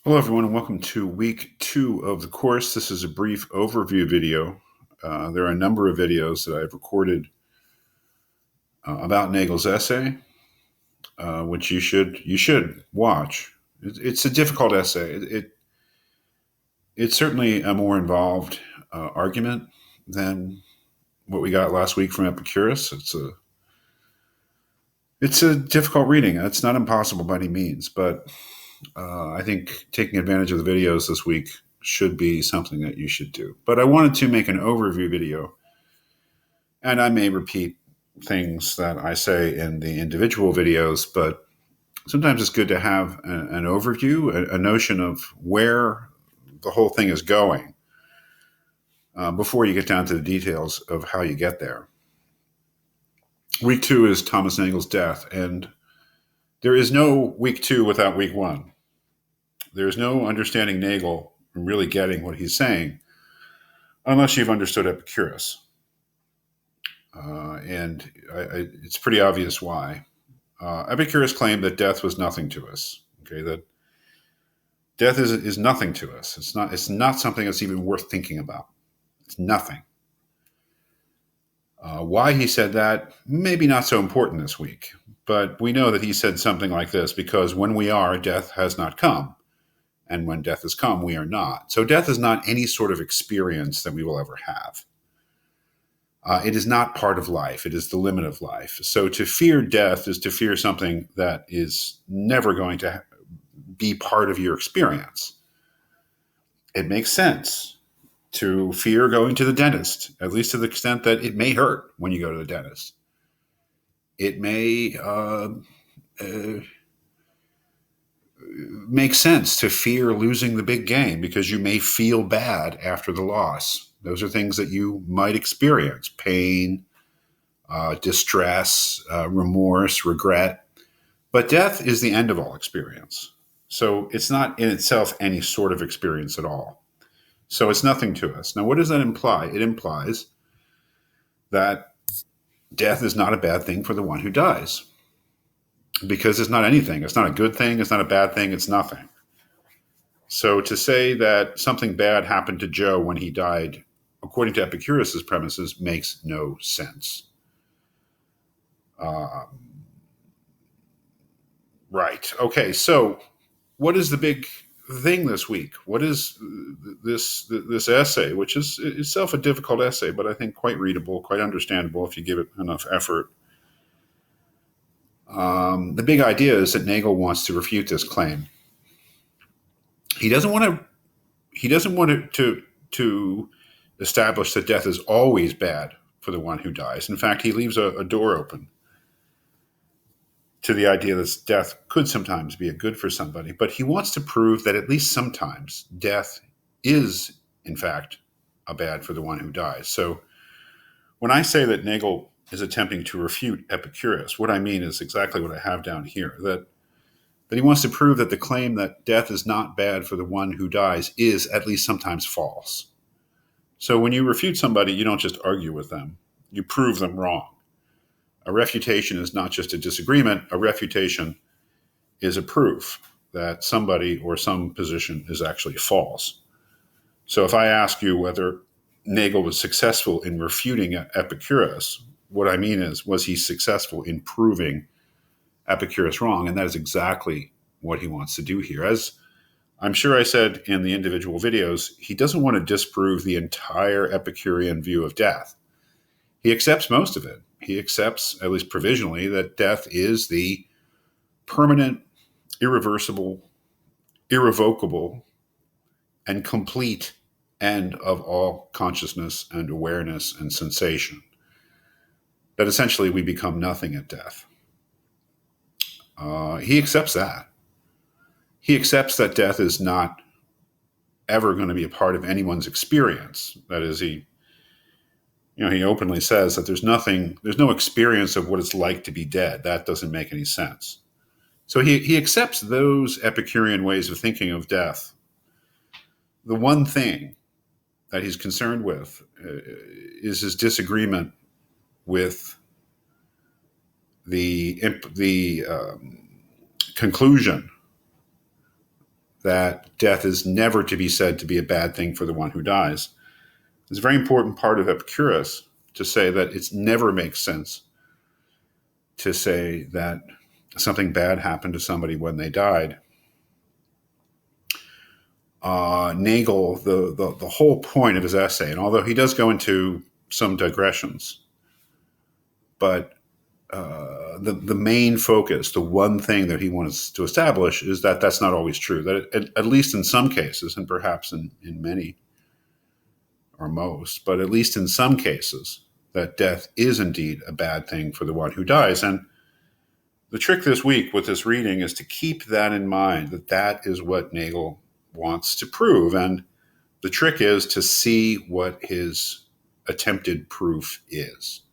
Hello, everyone, and welcome to week 2 of the course. This is a brief overview video. There are a number of videos that I've recorded about Nagel's essay, which you should watch. It's a difficult essay. It's certainly a more involved argument than what we got last week from Epicurus. It's a difficult reading. It's not impossible by any means, but I think taking advantage of the videos this week should be something that you should do. But I wanted to make an overview video, and I may repeat things that I say in the individual videos, but sometimes it's good to have an overview, a notion of where the whole thing is going before you get down to the details of how you get there. Week 2 is Thomas Nagel's death, and there is no week 2 without week 1. There's no understanding Nagel and really getting what he's saying unless you've understood Epicurus. It's pretty obvious why. Epicurus claimed that death was nothing to us. Okay, that death is nothing to us. It's not something that's even worth thinking about. It's nothing. Why he said that, maybe not so important this week, but we know that he said something like this because when we are, death has not come. And when death has come, we are not. So death is not any sort of experience that we will ever have. It is not part of life. It is the limit of life. So to fear death is to fear something that is never going to be part of your experience. It makes sense to fear going to the dentist, at least to the extent that it may hurt when you go to the dentist. It may make sense to fear losing the big game because you may feel bad after the loss. Those are things that you might experience: pain, distress, remorse, regret. But death is the end of all experience. So it's not in itself any sort of experience at all. So it's nothing to us. Now, what does that imply? It implies that death is not a bad thing for the one who dies, because it's not anything. It's not a good thing. It's not a bad thing. It's nothing. So to say that something bad happened to Joe when he died, according to Epicurus's premises, makes no sense. Right. Okay. So what is the big thing this week? What is this essay, which is itself a difficult essay, but I think quite readable, quite understandable if you give it enough effort? The big idea is that Nagel wants to refute this claim. He doesn't want to. He doesn't want to establish that death is always bad for the one who dies. In fact, he leaves a door open to the idea that death could sometimes be a good for somebody. But he wants to prove that at least sometimes death is, in fact, a bad for the one who dies. So when I say that Nagel is attempting to refute Epicurus, what I mean is exactly what I have down here, that he wants to prove that the claim that death is not bad for the one who dies is at least sometimes false. So when you refute somebody, you don't just argue with them, you prove them wrong. A refutation is not just a disagreement. A refutation is a proof that somebody or some position is actually false. So if I ask you whether Nagel was successful in refuting Epicurus, what I mean is, was he successful in proving Epicurus wrong? And that is exactly what he wants to do here. As I'm sure I said in the individual videos, he doesn't want to disprove the entire Epicurean view of death. He accepts most of it. He accepts, at least provisionally, that death is the permanent, irreversible, irrevocable, and complete end of all consciousness and awareness and sensation. That essentially we become nothing at death. He accepts that. He accepts that death is not ever going to be a part of anyone's experience. That is, he openly says that there's no experience of what it's like to be dead. That doesn't make any sense. So he accepts those Epicurean ways of thinking of death. The one thing that he's concerned with is his disagreement with the conclusion that death is never to be said to be a bad thing for the one who dies. It's a very important part of Epicurus to say that it never makes sense to say that something bad happened to somebody when they died. Nagel, the whole point of his essay, and although he does go into some digressions, but the main focus, the one thing that he wants to establish, is that that's not always true. That at least in some cases, and perhaps in many or most, but at least in some cases, that death is indeed a bad thing for the one who dies. And the trick this week with this reading is to keep that in mind, that that is what Nagel wants to prove. And the trick is to see what his attempted proof is.